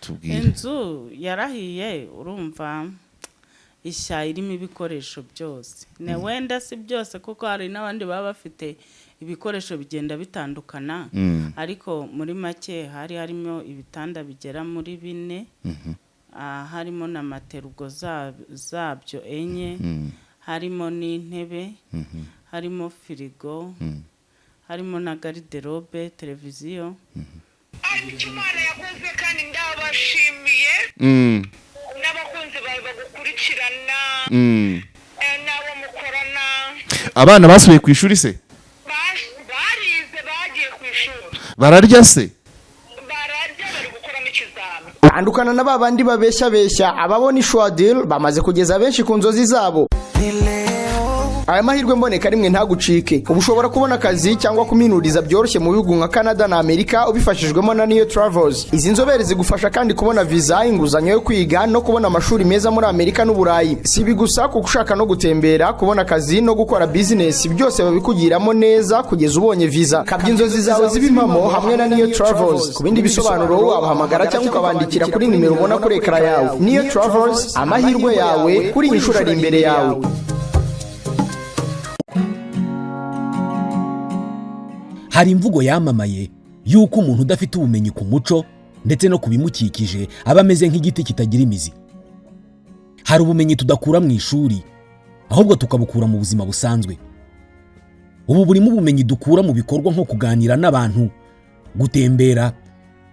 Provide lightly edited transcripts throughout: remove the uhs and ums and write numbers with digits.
tubwire. Inzu yarahiye urumva ishya irimo ibikoresho byose. Ne wenda si byose kuko hari n'abandi baba bafite ibikoresho bigenda bitandukana. Ariko muri make hari harimo ibitanda bigera muri 4. Harimo na materugo zabyo enye. Harimo n'intebe. Harimo firigo. Harimo na garderobe, televiziyo. Imana yakoze kandi ndabashimiye. N'abakunzi bawe bagukurikirana. Nabo mukorana. Abana basubiye ku ishuri se? Barize bagiye ku ishuri. Bararya se? Bararya bari gukora n'ikizami. Andukana na babandi babeshya ababona ishwadil bamaze kugeza benshi ku nzozi zabo. Aya mahirwe mboneka rimwe ntagucike. Ubushobora kubona akazi cyangwa kuminuriza byoroshye mu bihugu nka Canada na Amerika ubifashijwemo na Neo Travels. Izi nzobere zigufasha kandi kubona visa, inguzanyo yo kwiga no kubona amashuri meza muri Amerika n'Uburayi. Si bigusa kuko ushaka no gutembera, kubona akazi no gukora business byose babikugiramo neza kugeza ubonye visa. Kabya inzozi zawe zibimamo hamwe na Neo Travels. Ku bindi bisobanuro wabahamagara cyangwa ukabandikira kuri nimero ubona kuri ekara yawe. Neo Travels, amahirwe yawe kuri inshuro ari imbere yawe. Hari imvugo yamamaye yuko umuntu udafite ubumenyi ku muco ndetse no kubimukikije aba ameze nk'igiti kitagira imizi. Hari ubumenyi tudakura mu ishuri ahubwo tukabukura mu buzima busanzwe. Ubu burimo ubumenyi dukura mu bikorwa nko kuganira n'abantu, gutembera,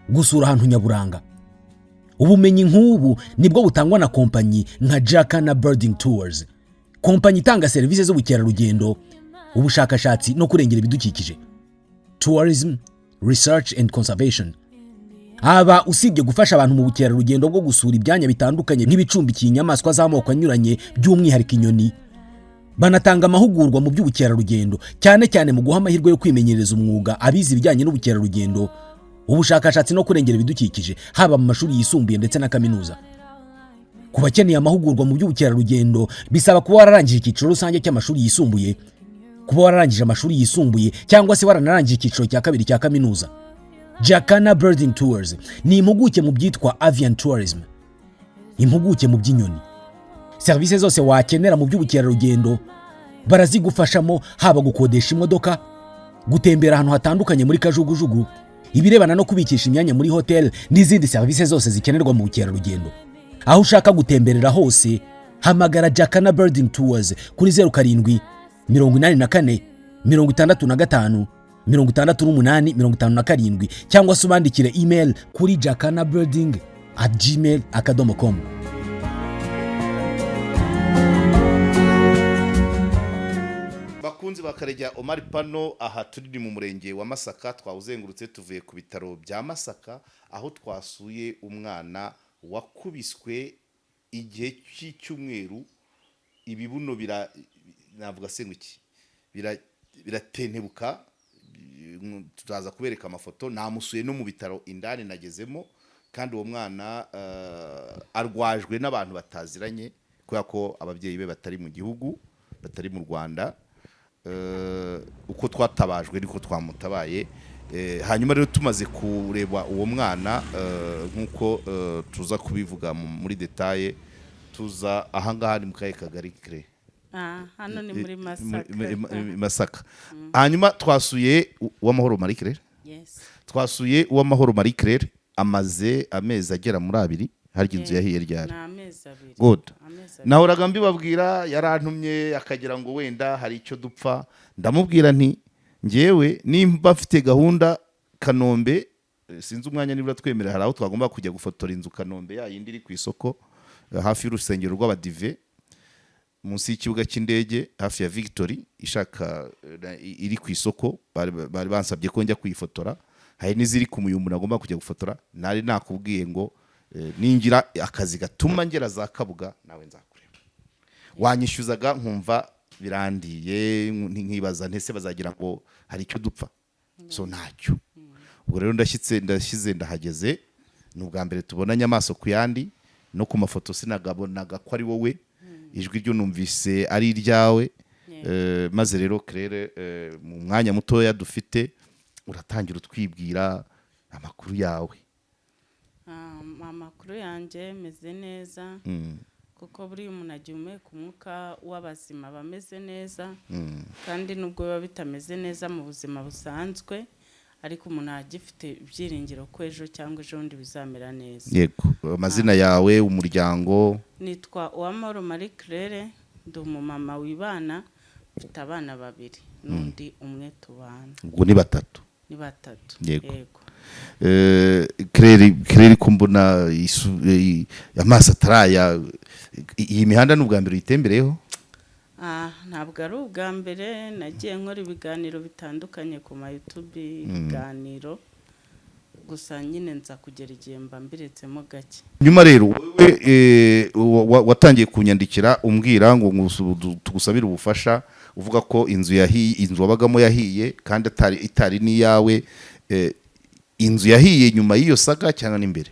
gusura ahantu nyaburanga. Ubumenyi nk'ubu nibwo butangwa na kompanyi nka Jacana Birding Tours, kompanyi itanga serivisi z'ubukerarugendo, ubushakashatsi no kurengera ibidukikije. Tourism, Research and Conservation. Aba usibye gufasha abantu mu bukerarugendo bwo gusura ibyanya bitandukanye nk'ibicumbikiye inyamaswa z'amoko anyuranye by'umwihariko inyoni, banatanga amahugurwa mu by'ubukerarugendo cyane cyane mu guha amahirwe yo kwimenyereza umwuga abizi ibijyanye n'ubukerarugendo, ubushakashatsi no kurengera ibidukikije haba mu mashuri yisumbuye ndetse na kaminuza. Ku bakeneye amahugurwa mu by'ubukerarugendo bisaba kuba wararangije icyiciro rusange cy'amashuri yisumbuye, kuba wararangije amashuri yisumbuye cyangwa se waranarangije icyiciro cya kabiri cya kaminuza. Jacana Birding Tours ni impuguke mu byitwa avian tourism, impuguke mu by'inyoni. Serivisi zose wakenera mu by'ubukerarugendo barazigufashamo, haba gukodesha imodoka, gutembera ahantu hatandukanye muri kajugujugu, ibirebana no kubikisha imyanya muri hotel n'izindi serivisi zose zikenerwa mu bukerarugendo. Aho ushaka gutemberera hose hamagara Jacana Birding Tours kuri 07 84 65 68 cyangwa se ubandikire email kuri jacanabirding@gmail.com. Bakunzi bakarejya Omar Pano, aha turi mu murenge wa Masaka, twawuzengurutse tuvuye ku bitaro bya Masaka aho twasuye umwana wakubiswe igihe cy'icyumweru. Ibibuno navuga se ngiki biratentebuka. Turaza kubereka amafoto. Namusuye no mu bitaro indani nagezemo, kandi uwo mwana arwajwe n'abantu bataziranye kubera ko ababyeyi be batari mu gihugu, batari mu Rwanda. Uko twatabajwe niko twamutabaye. Hanyuma rero tumaze kureba uwo mwana nkuko tuza kubivuga muri detaye, tuza ahangaha ni mu kaye kagari kire. Hano ni muri Masaka. Hanyuma twasuye uw'amahoro Marie Claire. Yes. Twasuye uw'amahoro Marie Claire amaze amezi agera muri 2. Hari inzu yahiye ryari? Na amezi 2. Good. Nahoraga mbibabwira, yarantumye akagira ngo wenda hari icyo dupfa. Ndamubwira nti ngewe nimba mfite gahunda Kanombe, sinzi umwanya nibura twemera, hari aho twagomba kujya gufotora inzu Kanombe ya yindi iri ku isoko hafi y'urusengero rw'Abadive, munsi y'ikibuga cy'indege hafi ya Victory, ishaka iri ku isoko. Bari bansabye ko njya kuyifotora. Hari n'iziri ku Muyumbu nagomba kujya gufotora. Nari nakubwiye ngo ningira akazi gatuma ngera za Kabuga nawe nzakureba. Wanyishyuzaga nkumva birandiye, nkibaza ntese bazagira ngo hari icyo dupfa. So ntacyo. Ubwo rero ndashyize ndahageze. N'ubwa mbere tubonanye amaso ku yandi, no ku mafoto sinagabonaga ko ari wowe. Ijwi ryo numvise ari iryawe. Maze rero Claire, mu mwanya mutoya dufite uratangira utwibwira amakuru yawe. amakuru yanjye meze neza kuko buriya umuntu agiye umeka umwuka w'abazima bameze neza kandi nubwo biba bitameze neza mu buzima busanzwe ariko umuntu agifite ibyiringiro ko ejo cyangwa ejo bundi bizamera neza. Yego, amazina yawe, umuryango? Nitwa Uwamahoro Marie Claire, ndi umumama wibana, mfite abana 2 n'undi umwe tubana. Ubwo ni 3? Ni 3. Yego. Claire ko mbona amaso ataraya, iyi mihanda n'ubwa mbere uyitembereyeho? Ntabwo ari ubwa mbere, nagiye nkora ibiganiro bitandukanye ku ma YouTube, ibiganiro gusa nyine nza kugera igihe mba mbiretsemo gake. Nyuma rero wowe watangiye kunyandikira umbwira ngo tugusabire ubufasha, uvuga ko inzu wabagamo yahiye kandi itari niyawe. Inzu yahiye nyuma y'iyo saga cyangwa n'imbere?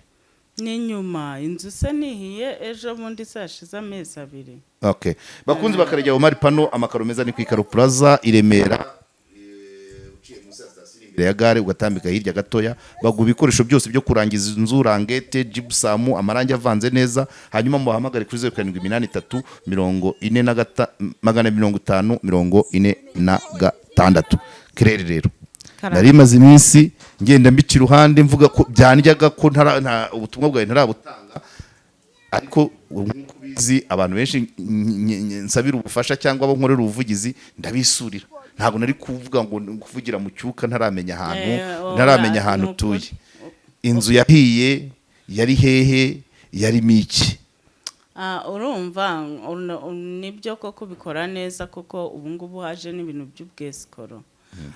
Ni nyuma, inzu se nihiye ejo bundi sashize amezi 2. Okay. Bakunzi bakarejya Omar Pano, amakaro meza ni ku Ikaro Plaza i Remera. Uciye munsi ya station imbere ya gare ugatambika hirya gatoya, baguha ibikoresho byose byo kurangiza inzu, rangete, gypsum, amarangi avanze neza. Hanyuma muhamagare kuri 0783 450 Claire rero nari maze iminsi ngenda mbica iruhande mvuga ko byanjyaga ko ubutumwa bwawe ntarabutanga, ariko nk'uko bizi abantu benshi nsabira ubufasha cyangwa abo nkorera ubuvugizi ndabisurira. Ntabwo nari kuvuga ngo kuvugira mu cyuka ntaramenya ahantu utuye. Inzu yahiye yari hehe, yari miki? Urumva nibyo koko bikora neza kuko ubu ngubu haje n'ibintu by'ubwesikoro,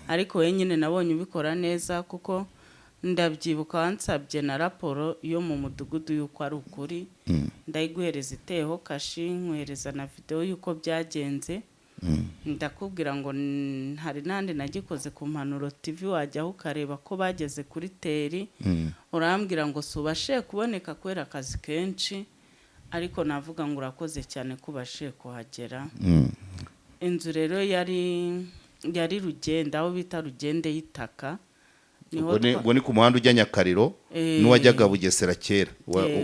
ariko wenyine nabonye ubikora neza kuko ndabyibuka wansabye na raporo yo mu mudugudu yuko ari ukuri, ndayiguhereza iteho kashi, nkohereza na video yuko byagenze, ndakubwira ngo hari nandi nagikoze ku Mpanuro TV, wajyaho ukareba ko bageze kuri teri, urambwira ngo subashe kuboneka kwera akazi kenshi, ariko navuga ngo urakoze cyane kubashe kuhagera. Inzu rero yari Rugende, aho bita Rugende y'itaka. Ubwo ni ku muhanda ujya Nyakariro n'uwajyaga Bugesera kera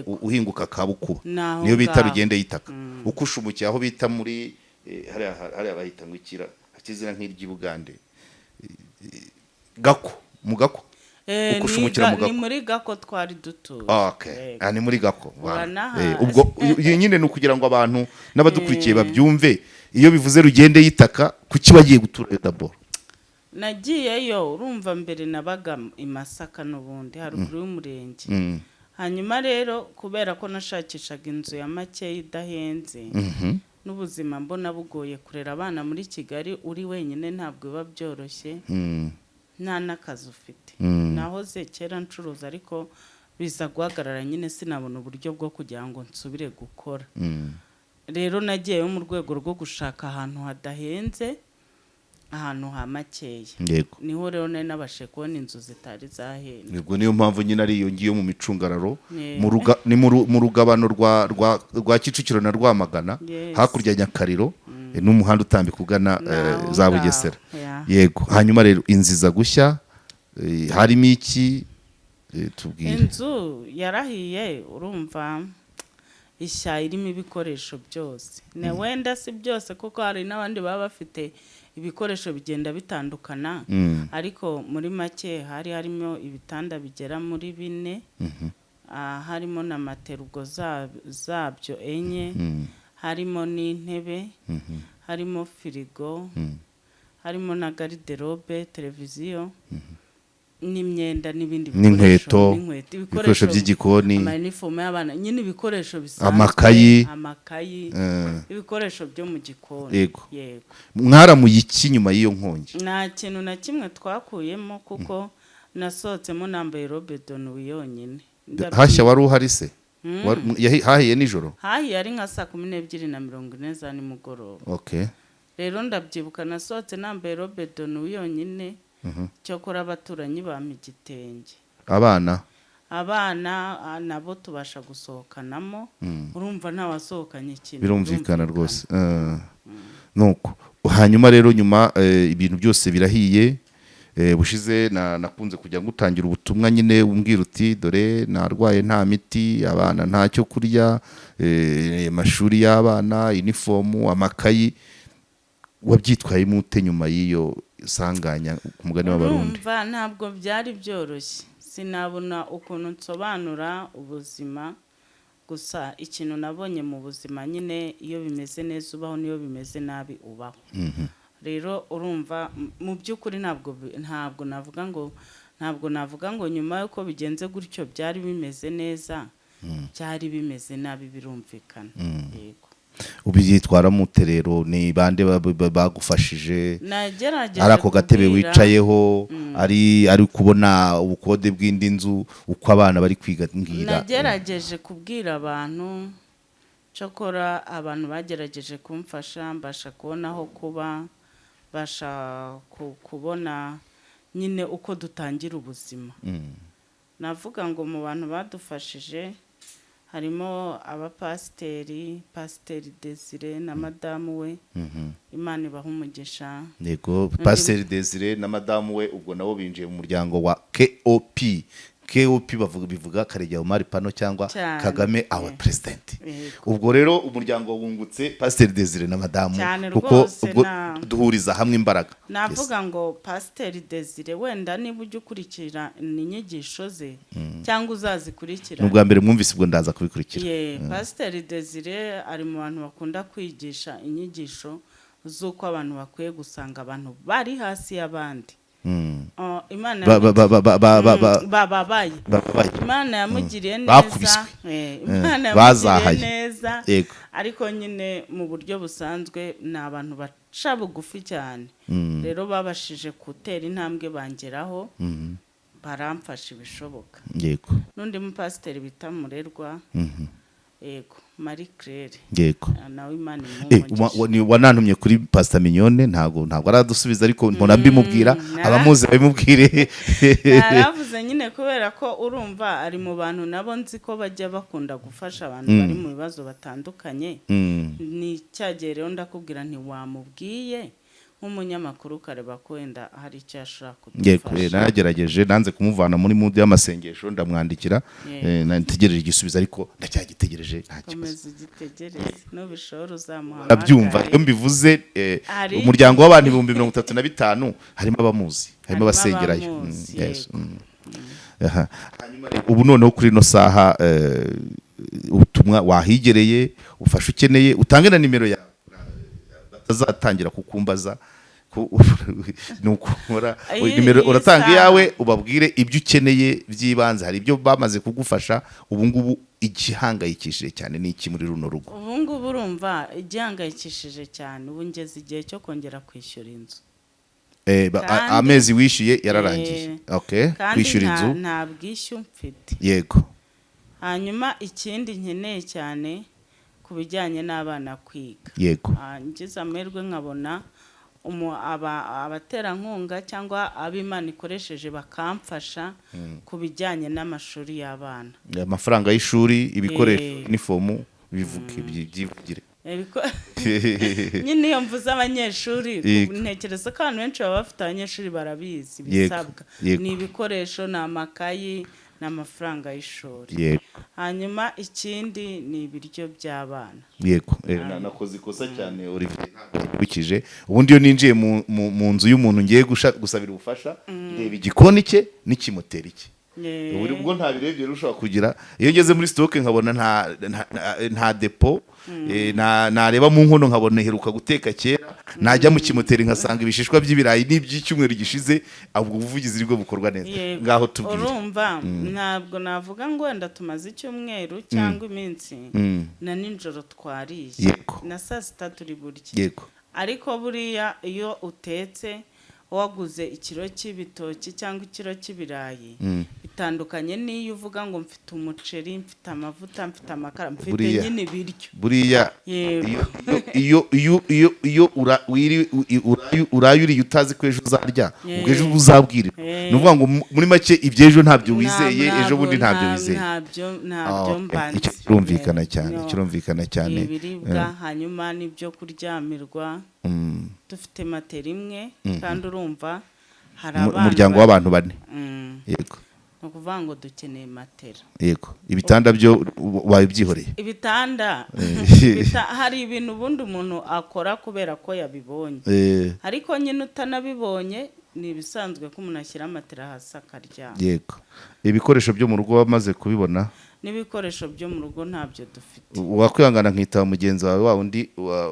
uhinguka Kabukuba, niyo bita Rugende y'itaka. Ukushumukiye aho bita muri hari abahita ngwikira akizira nk'iry'Ibugande Gako, mu Gako. Ukushumukira mu Gako. Ni muri Gako twari dutuye. Okay. Ni muri Gako. Ubwo nyine no kugira ngo abantu n'abadukurikiye babyumve, iyo bivuze Rugende y'itaka kuki bagiye gutura d'abord? Nagiyeyo, urumva mbere nabaga i Masaka n'ubundi haruguru y'umurenge. Hanyuma rero kubera ko nashakishaga inzu ya make idahenze, n'ubuzima mbona bugoye kurera abana muri Kigali uri wenyine ntabwo biba byoroshye, nta n'akazi ufite. Nahoze kera ncuruza ariko biza guhagarara nyine sinabona uburyo bwo kugira ngo nsubire gukora. Rero nagiyeyo mu rwego rwo gushaka ahantu hadahenze, ahantu ha makeya. Niho rero nari nabashe kubona inzu zitari zahenda. Yego, niyo mpamvu nyine ari iyo ngiyo mu micungararo ni mu rugabano rwa Kicukiro na Rwamagana, hakurya Nyakariro n'umuhanda utambika ugana za Bugesera. Yego, hanyuma rero inziza gushya harimo iki tubwire? Inzu yarahiye, urumva ishya irimo ibikoresho byose. Wenda si byose kuko hari n'abandi baba bafite ibikoresho bigenda bitandukana, ariko muri make hari harimo ibitanda bigera muri 4, harimo na materugo zabyo 4, harimo n'intebe, harimo firigo, harimo na garderobe, televiziyo, n'imyenda n'ibindi bikoresho, ibikoresho by'igikoni, amanifomu y'abana, nyine ibikoresho bisanzwe, amakayi, ibikoresho byo mu gikoni. Yego. Mwaramuye iki nyuma y'iyo nkongi? Nta kintu na kimwe twakuyemo kuko nasohotsemo nambaye robe de nuit yonyine. Hashya wari uhari se? Hahiye nijoro? Hahiye ari nka 12:40 za nimugoroba. Okay. Rero ndabyibuka nasohotse nambaye robe de nuit yonyine, cyokora abaturanyi bampa igitenge. Abana nabo tubasha gusohokanamo, urumva ntawasohokanye ikintu. Birumvikana rwose. Nuko hanyuma rero nyuma ibintu byose birahiye, bushize nakunze kujya ngutangira ubutumwa nyine umbwira uti dore narwaye nta miti, abana ntacyo kurya, amashuri y'abana, uniform, amakayi. Wabyitwayemo ute nyuma y'iyo sanganya ku mugani w'abarundi? Urumva ntabwo byari byoroshye, sinabona ukuntu nsobanura ubuzima, gusa ikintu nabonye mu buzima nyine iyo bimeze neza ubaho, niyo bimeze nabi ubaho. Rero urumva mu by'ukuri ntabwo navuga ngo nyuma yuko bigenze gutyo byari bimeze neza, byari bimeze nabi, birumvikana. Yego. Ubyitwara mute rero? Ni bande bagufashije? Nagerageje ari ako gatebe wicayeho, ari kubona ubukode bw'indi nzu, uko abana bari kwiga ngira? Nagerageje kubwira abantu, cyokora abantu bagerageje kumfasha, mbasha kubona aho kuba, basha kubona nyine uko dutangira ubuzima. Navuga ngo mu bantu badufashije harimo abapasiteri, Pasiteri Desire na madamu we, Imana ibaha umugisha. Yego, Pasiteri Desire na madamu we ubwo nabo binjiye mu muryango wa KOP bivuga Karegeya Omar Pano cyangwa Kagame our president. Ubwo rero umuryango wungutse Pasiteri Desire na madamu, kuko ubwo duhuriza hamwe imbaraga. Navuga ngo Pasiteri Desire wenda niba ujya ukurikira inyigisho ze cyangwa uzazikurikira. N'ubwa mbere mwumvise, ubwo ndaza kubikurikira. Pasiteri Desire ari mu bantu bakunda kwigisha inyigisho z'uko abantu bakwiye gusanga abantu bari hasi y'abandi. Imana yamugiriye neza, Imana yamugiriye neza, ariko nyine mu buryo busanzwe ni abantu baca bugufi cyane. Rero babashije gutera intambwe bangeraho, baramfasha ibishoboka. Yego. N'undi mupasiteri bita Murerwa, yego, Marie Claire, yego, nawe Imana imumugisha. Wanantumye kuri Pastor Mignone, ntabwo aradusubiza, ariko mpora mbimubwira, abamuzi babimubwire. Naravuze nyine kubera ko urumva ari mu bantu nabo nzi ko bajya bakunda gufasha abantu bari mu bibazo batandukanye. Ni cyagere rero ndakubwira nti wamubwiye nk'umunyamakuru ukareba ko wenda hari icyo ashaka kudufasha. Nagerageje, nanze kumuvana muri mood y'amasengesho, ndamwandikira, nategereje igisubizo, ariko ndacyagitegereje, nta kibazo. Komeza ugitegereze, nubishobora uzamuhamagara. Ndabyumva, iyo mbivuze umuryango w'abantu 35,000 harimo abamuzi, harimo abasengerayo. Yes. Hanyuma ubu noneho kuri no saha ubutumwa wahigereye, ufasha ukeneye, utange na nimero yawe bazatangira kukumbaza nukora nimero, uratanga yawe, ubabwire ibyo ukeneye by'ibanze. Hari ibyo bamaze kugufasha, ubu ngubu igihangayikishije cyane ni iki muri runo rugo? Ubu ngubu urumva igihangayikishije cyane, ubu ngeze igihe cyo kongera kwishyura inzu. Amezi wishyuye yararangiye. Okay, kwishyura inzu nta bwishyu mfite. Yego. Hanyuma ikindi nkeneye cyane ku bijyanye n'abana kwiga. Yego. Ngize amahirwe nkabona abaterankunga cyangwa ab'Imana ikoresheje bakamfasha ku bijyanye n'amashuri y'abana. Amafaranga y'ishuri, ibikoresho, uniform, byivugire. Nyine iyo mvuze abanyeshuri, ntekereza ko abantu benshi baba bafite abanyeshuri barabizi bisabwa. Ni ibikoresho, ni amakayi, n'amafaranga y'ishuri. Hanyuma ikindi ni ibiryo by'abana. Yego. Nakoze ikosa cyane Olivier, ntabwo ubundi iyo ninjiye mu nzu y'umuntu ngiye gusabira ubufasha, reba igikoni cye n'ikimoteri cye. Ubwo nta birebye rushobora kugira. Iyo ngeze muri stock nkabona nta depo, nareba mu nkono nkabona heruka guteka kera, najya mu kimoteri nkasanga ibishishwa by'ibirayi n'iby'icyumweru gishize, ahubwo ubuvugizi rwo bukorwa neza. Ngaho tubwire. Urumva ntabwo navuga ngo wenda tumaze icyumweru cyangwa iminsi, na nijoro twariye, na saa sita turi burya. Yego. Ariko buriya iyo utetse waguze ikiro cy'ibitoki cyangwa ikiro cy'ibirayi, bitandukanye n'iyo uvuga ngo mfite umuceri, mfite amavuta, mfite amakara, mfite nyine ibiryo. Buriya iyo uraye uriye utazi ko ejo uzarya, ubwo ejo uzabwira. Ni ukuvuga ngo muri make iby'ejo ntabyo wizeye, ejo bundi ntabyo wizeye. Ntabyo mbanze. Kirumvikana cyane. Ibiribwa, hanyuma n'ibyo kuryamirwa. Dufite matera imwe, kandi urumva Hari abana umuryango w'abantu 4. Yego. Ni ukuvuga ngo dukeneye matera. Yego. Ibitanda byo wabyihoreye. Ibitanda hari ibintu ubundi umuntu akora kubera ko yabibonye. Ariko nyine utanabibonye ni ibisanzwe ko umuntu ashyira matera hasi akaryama. Yego. Ibikoresho byo mu rugo wamaze kubibona? N'ibikoresho byo mu rugo ntabyo dufite. Wakwihangana nkita mugenzi wawe wa undi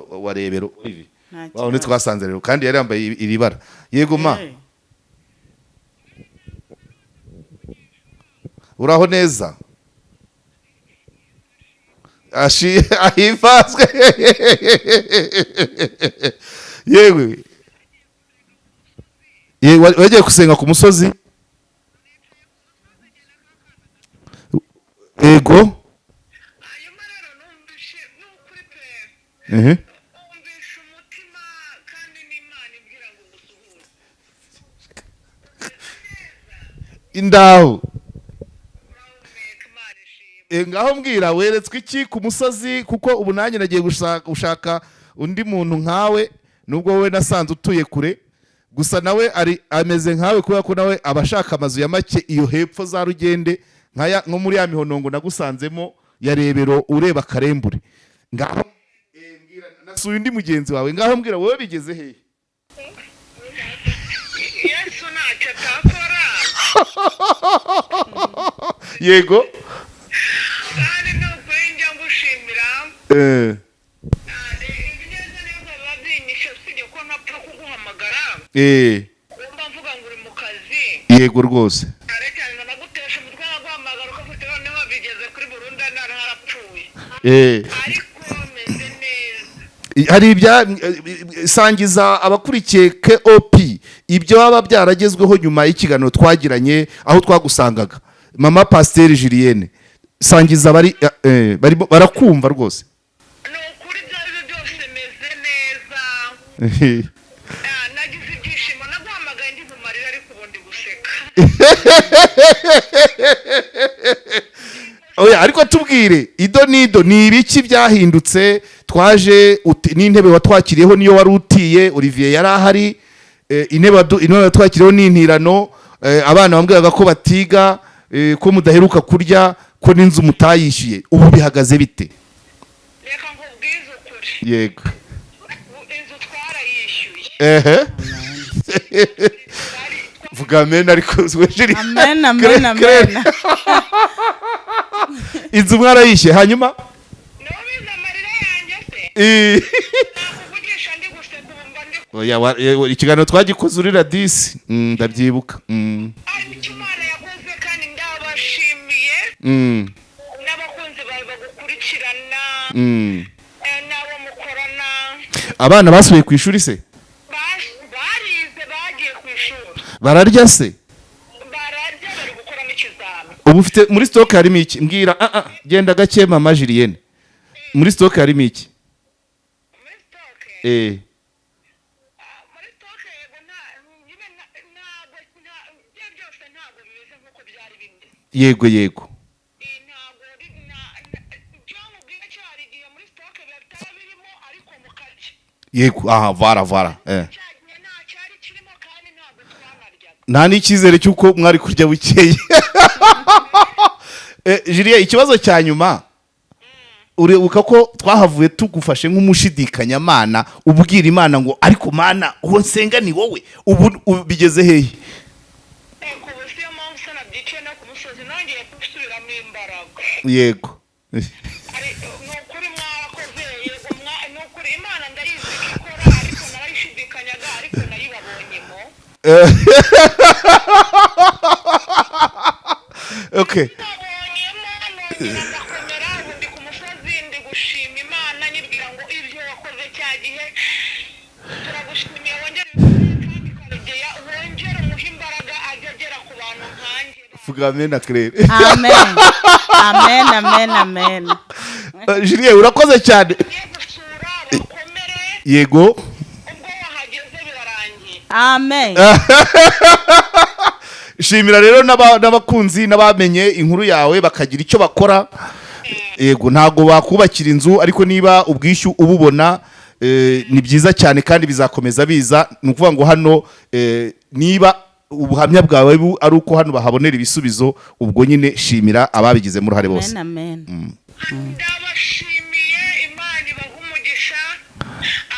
wa rebero ibi. Wa undi twasanze rero kandi yari yambaye iri bara. Yego ma. Uraho neza? Ahifazwe. Yewe. Wagiye gusenga ku musozi? Ego. hanyuma rero numvishe n'ukuri pe numvishe umutima kandi n'Imana ibwira ngo ngusuhuze Indaho. urahumeka Imana ishimwe. Ngaho mbwira weretswe iki ku musozi kuko ubu nanjye nagiye gushaka undi muntu nkawe nubwo wowe nasanze utuye kure gusa nawe ameze nkawe kubera ko nawe abashaka amazu ya make iyo hepfo za Rugende nko muri ya mihonongo nagusanzemo ya rebero ureba Karembure. Ngaho mbwira nasuye undi mugenzi wawe ngaho mbwira wowe bigeze hehe? Yesu ntacyo atakora. Yego. kandi n'ukuri njya ngushimira ibineza neza biba byinyishe usibye ko ntapfa kuguhamagara wumva mvuga ngo uri mu kazi. Yego rwose. cyane nagutesha umutwe naguhamagara ukafite noneho bigeze kuri Burundi harapfuye ariko meze neza. Hari ibya sangiza abakurikiye KOP ibyo baba byaragezweho nyuma y'ikiganiro twagiranye aho twagusangaga mama Pasteur Julienne sangiza barakumva rwose. Ni ukuri byari byose meze neza. Nagize ibyishimo naguhamagaye ndi mu marira ariko ubundi guseka. Oya ariko tubwire ido nido ni ibiki byahindutse twaje n'intebe watwakiriyeho niyo wari utiye Olivier yari ahari intebe watwakiriyeho n'intirano abana bambwiraga ko batiga ko mudaheruka kurya ko n'inzu mutayishyuye ubu bihagaze bite? Reka nkubwize ukuri. Yego. Inzu twarayishyuye. Vuga amen ariko wejeri. Amen. Inzu mwarayishyuye hanyuma? Nubiza amarira yanjye se. Nakuvugisha ndi guseka ubu Oya ikiganiro twagikoze uri radisi ndabyibuka. Icyo Imana yakoze kandi ndabashimiye. N'abakunzi bawe bagukurikirana. N'abo mukorana. Abana basubiye ku ishuri se? Barize bagiye ku ishuri. Bararya se? Bararya bari gukora n'ikizami. Ubu ufite muri stock harimo iki? Mbwira genda gake mama Julienne. Muri stock harimo iki? Muri stock? Muri stock yego ntabwo byose ntabwo bimeze nk'uko byari bimeze. Yego. Ntabwo John ubwira cyari igihe muri stock bitaba birimo ariko mukarya. Yego vara. Cyagiye nta cyari kirimo kandi ntabwo twanaryaga. Nta n'icyizere cy'uko mwari kurya bukeye. Julienne ikibazo cya nyuma uribuka ko twahavuye tugufashe nk'umushidikanya Mana ubwira Imana ngo ariko Mana uwo nsenga ni wowe ubu bigeze hehe? Ku busiyo mpamvu se nabyicaye no ku musozi nongeye gusubiramo imbaraga. Yego. Ni ukuri mwarakoze yego ni ukuri Imana ndayizi ko ikora ariko narayishidikanyaga ariko nayibabonyemo. Okay. Nabonyemo nongera ndakomera ubu ndi ku musozi ndi gushima Imana nyibwira ngo ibyo wakoze cya gihe turagushimiye wongere kandi karegeya wongere umuhe imbaraga ajya agera ku bantu nkanjye. Vuga amen na Claire. Amen. Julienne urakoze cyane. Ugiye gusura bakomere. Yego. Ubwo wahageze birarangiye. Amen. Shimira rero n'abakunzi n'abamenye inkuru yawe bakagira icyo bakora. Yego ntago bakubakira inzu ariko niba ubwishyu ububona ni byiza cyane kandi bizakomeza biza. Ni ukuvuga ngo hano niba ubuhamya bwawe ari uko hano bahabonera ibisubizo, ubwo nyine shimira ababigizemo uruhare bose. ndabashimiye, Imana ibaha umugisha,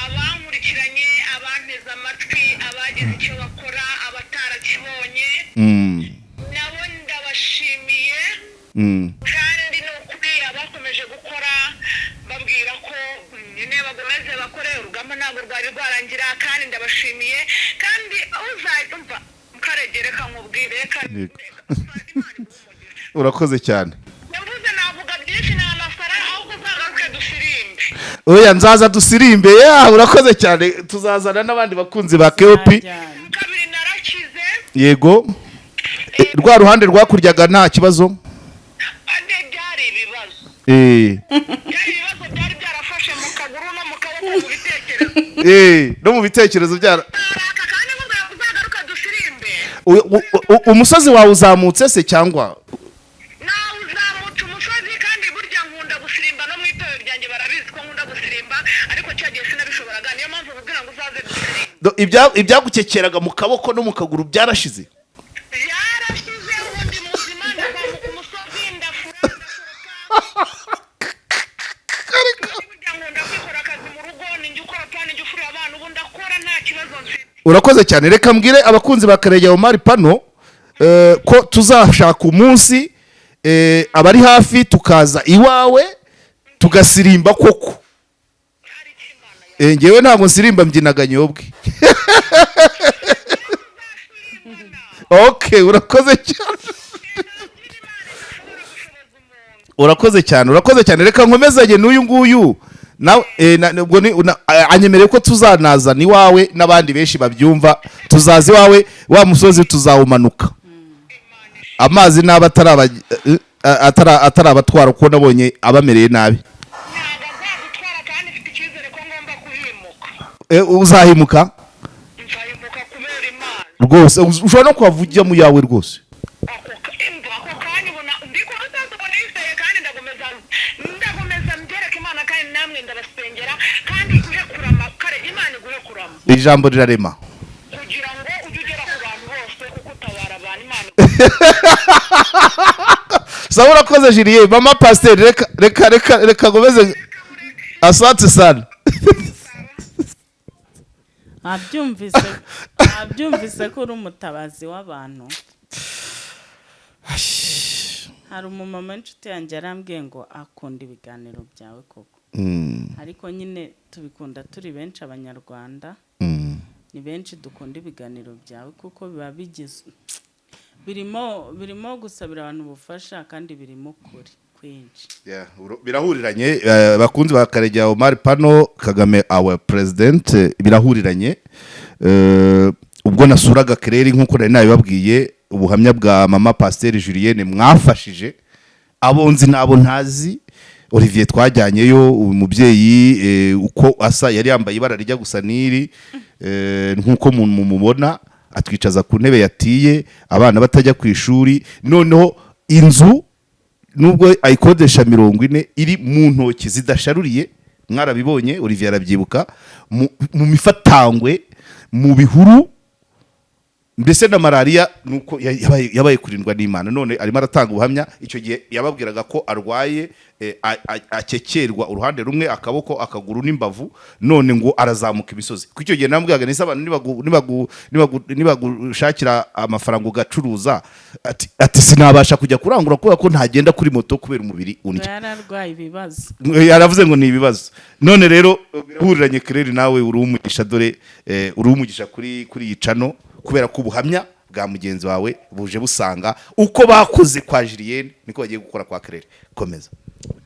abankurikiranye, abanteze amatwi, abagize icyo bakora, abatarakibonye nabo ndabashimiye. kandi ni ukuri abakomeje gukora babwira ko nyine bagomeze bakore, urugamba ntabwo rwari rwarangira, kandi ndabashimiye. kandi uzajya karegere kamubwire urakoze cyane. yavuze navuga byinshi nta masara, ahubwo uzagaruke dusirimbe. Oya nzaza dusirimbe. Urakoze cyane, tuzazana n'abandi bakunzi ba KOP. kabiri narakize. Yego, rwa ruhande rwakuryaga nta kibazo. byari ibibazo. byari ibibazo byari byarafashe mu kaguru no mu kaboko mu bitekerezo. No mu bitekerezo byara. kandi uzagaruka dusirimbe. Umusozi wawe uzamutse se cyangwa? nawe uzamutse umusozi, kandi burya nkunda gusirimba, no mu itorero ryanjye barabizi ko nkunda gusirimba, ariko cyagiye sinabishoboraga, niyo mpamvu ubwira ngo uzaze dusirimbe. Ibyagukekeraga mu kaboko no mu kaguru byarashize? byarashize, ubundi muzima ndazamuka umusozi ndafura burya nkunda kwikora akazi mu rugo, ninjye ukora kandi njye ufurira abana, ubu ndakora nta kibazo mfite. Urakoze cyane. Reka mbwire abakunzi ba Karegeya Omar Pano ko tuzashaka umunsi abari hafi tukaza iwawe tugasirimba koko. Ngewe ntabwo nsirimba, mbyinaga nyobwe. Okay, urakoze cyane. Urakoze cyane. Reka nkomezanye n'uyu nguyu anyemereye ko tuzanazana iwawe n'abandi benshi babyumva, tuzaza iwawe, wa musozi tuzawumanuka, amazi n'aba atarabatwara kuko nabonye abamereye nabi. ntabwo azagutwara, kandi mfite icyizere ko ngomba kuhimuka. Uzahimuka nzahimuka kubera Imana. rwose, ushobora no kuhavugira mu yawe rwose. ako kanya ubona ndi ko utazabona yizeye, kandi ndagomeza mbyereka Imana, kandi namwe ndabasengera, kandi guhekurama kare Imana iguhekurama Ijambo rirarema kugira ngo ujye ugera ku bantu bose, kuko utabara abantu Imana. sawa. Urakoze Julien. Mama Pasteur, reka ngomeze. Asante sana. abyumvise ko uri umutabazi w'abantu. hari umumama w'inshuti yanjye yarambwiye ngo akunda ibiganiro byawe koko. ariko nyine tubikunda turi benshi, abanyarwanda ni benshi dukunda ibiganiro byawe, kuko biba bigize birimo gusabira abantu ubufasha, kandi birimo ukuri kwinshi. Birahuriranye. Bakunzi ba Karegeya Omar Pano, Kagame our president, birahuriranye. Ubwo nasuraga Claire nk'uko nari nabibabwiye, ubuhamya bwa Mama Pasteur Julienne mwafashije abonzi nabo ntazi. Olivier twajyanyeyo, umubyeyi uko asa yari yambaye ibara rijya gusa n'iri, nk'uko mumubona, atwicaza ku ntebe yatiye, abana batajya ku ishuri. Noneho inzu nubwo ayikodesha 40 iri mu ntoki zidasharuriye, mwarabibonye, Olivier arabyibuka, mu mifatangwe, mu bihuru, mbese na malaria nuko yabaye kurindwa n'Imana. None arimo aratanga ubuhamya. Icyo gihe yababwiraga ko arwaye, akekerwa uruhande rumwe, akaboko, akaguru n'imbavu, none ngo arazamuka imisozi. Ku icyo gihe namubwiraga nisa abantu nibagushakira amafaranga ugacuruza, ati sinabasha kujya kurangura kubera ko ntagenda kuri moto kubera umubiri undya. yararwaye ibibazo. Yaravuze ngo ni ibibazo. None rero birahuriranye. Claire nawe uri umugisha, dore uri umugisha kuri yicano, kubera ko ubuhamya bwa mugenzi wawe buje busanga uko bakoze kwa Julienne niko bagiye gukora kwa Claire. Komeza.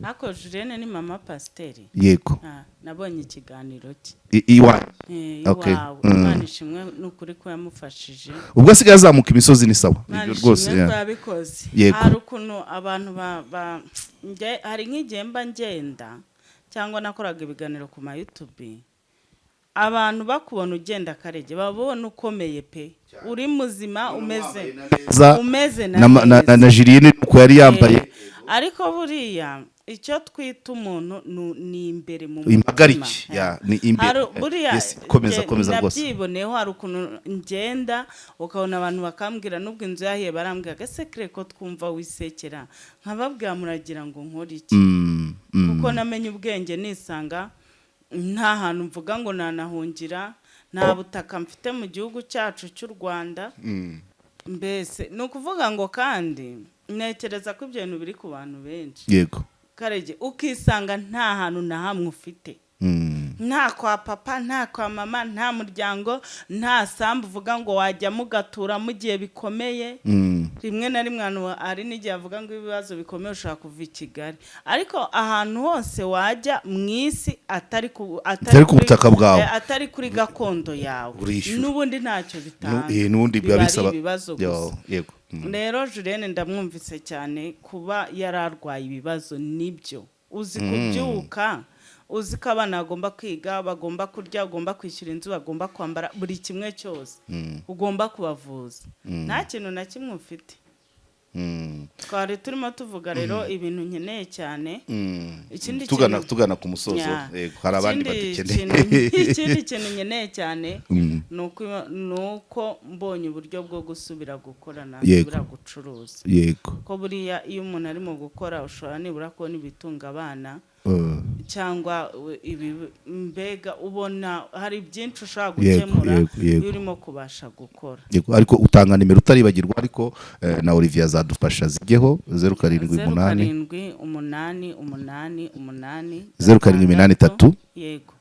Ako Julienne ni Mama Pasteur. Yego. Nabonye ikiganiro cye. Iwawe. Okay. Imana ishimwe n'ukuri ko yamufashije. Ubwo asigaye azamuka imisozi ni sawa. Ibyo rwose yabikoze. Hari ukuntu abantu hari nk'igihe mba ngenda cyangwa nakoraga ibiganiro ku ma YouTube, abantu bakubona ugenda Karege babona ukomeye pe, uri muzima, umeze na Julienne uko yari yambaye. ariko buriya icyo twita umuntu ni imbere mu mutima. Impagarike ni imbere. Buriya komeza rwose. nabyiboneyeho hari ukuntu ngenda ukabona abantu bakambwira n'ubwo inzu yahiye barambwira gasekere ko twumva wisekera nkababwira muragira ngo nkore iki kuko namenye ubwenge nisanga nta hantu mvuga ngo nanahungira nta butaka mfite mu gihugu cyacu cy'u Rwanda. Mbese ni ukuvuga ngo kandi ntekereza ko ibyo bintu biri ku bantu benshi. Yego. Karege ukisanga nta hantu na hamwe ufite. Nta kwa papa, nta kwa mama, nta muryango, nta sambu uvuga ngo wajya mugatura mu gihe bikomeye. Rimwe na rimwe ari n'igihe avuga ngo ibibazo bikomeye ushaka kuva i Kigali. Ariko ahantu hose wajya mu isi atari ku butaka bwawe, atari kuri gakondo yawe, n'ubundi ntacyo bitanga. N'ubundi biba bisaba ibibazo gusa. Yego. Rero Julienne ndamwumvise cyane kuba yararwaye ibibazo nibyo. Uzi kubyuka, uzi ko abana bagomba kwiga, bagomba kurya, bagomba kwishyura inzu, bagomba kwambara buri kimwe cyose. Ugomba kubavuza. Nta kintu na kimwe ufite. Twari turimo tuvuga rero ibintu nkeneye cyane. Ikindi tugana ku musozo. Yego, hari abandi badukeneye. Ikindi kintu nkeneye cyane nuko mbonye uburyo bwo gusubira gukora nasubira gucuruza. Yego. Ko buriya iyo umuntu arimo gukora ushobora nibura kubona ibitunga abana. Cyangwa mbega ubona hari byinshi ushaka gukemura iyo urimo kubasha gukora. Ariko utanga nimero utaribagirwa, ariko na Olivier azadufasha zijyeho 0788 0783 yego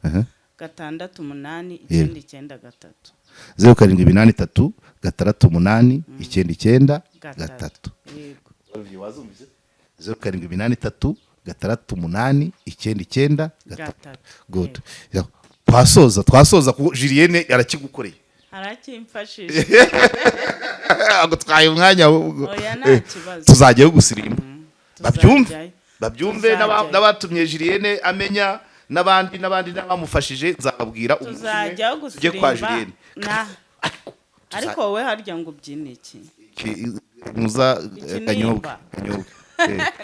68993 0783 68993 yego. Olivier wazumvise 0783 68993. Good. Twasoza ku Julienne arakigukoreye. Arakimfashije. Ago twaye umwanya oya nta kibazo. Tuzajyayo gusirimba. Babyumve n'abatumye Julienne amenya n'abandi n'abamufashije nzababwira tuzajyayo gusirimba. Kwa Julienne. Ariko wowe harya ngo ubyine iki? Muza kanyobwa.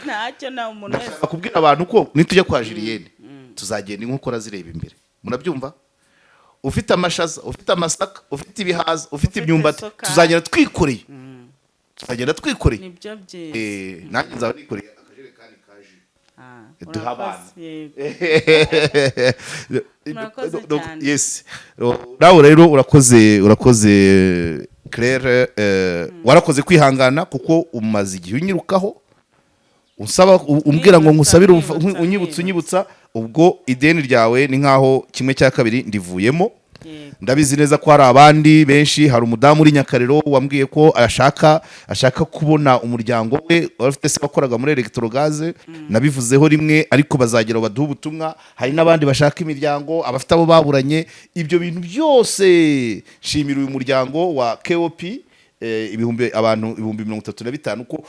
Ntacyo na umuntu wese akubwira abantu ko nitujya kwa Julienne tuzagenda inkokora zireba imbere. Murabyumva? Ufite amashaza, ufite amasaka, ufite ibihaza, ufite imyumbati, tuzagenda twikoreye. Nibyo byiza. Nanjye nzaba nikoreye akajerekani kaje. Duhabana. Yes. Nawe rero urakoze Claire, warakoze kwihangana kuko umaze igihe unyirukaho. Usaba umbwira ngo nkusabire unyibutsa ubwo ideni ryawe ni nkaho 1/2 ndivuyemo. Ndabizi neza ko hari abandi benshi. Hari umudamu uri Nyakarero wambwiye ko ashaka kubona umuryango we afite se bakoraga muri Electrogaze. Nabivuzeho rimwe, ariko bazagera baduha ubutumwa. Hari n'abandi bashaka imiryango, abafite abo baburanye. Ibyo bintu byose shimira uyu muryango wa KOP abantu 35,000 ko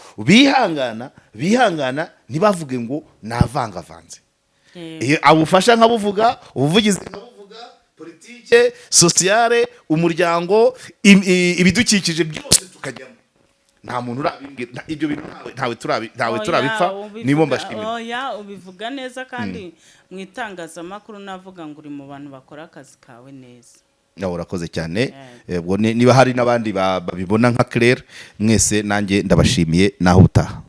bihangana ntibavuge ngo navangavanze. Abufasha nkabuvuga, ubuvugizi nkabuvuga, politike, sociale, umuryango, ibidukikije byose tukajyamo. Nta muntu urabimbwira ibyo bintu, ntawe turabipfa. Nibo mbashimira. Oya ubivuga neza kandi mu itangazamakuru navuga ngo uri mu bantu bakora akazi kawe neza. Urakoze cyane. Niba hari n'abandi babibona nka Claire, mwese nanjye ndabashimiye naho utaha.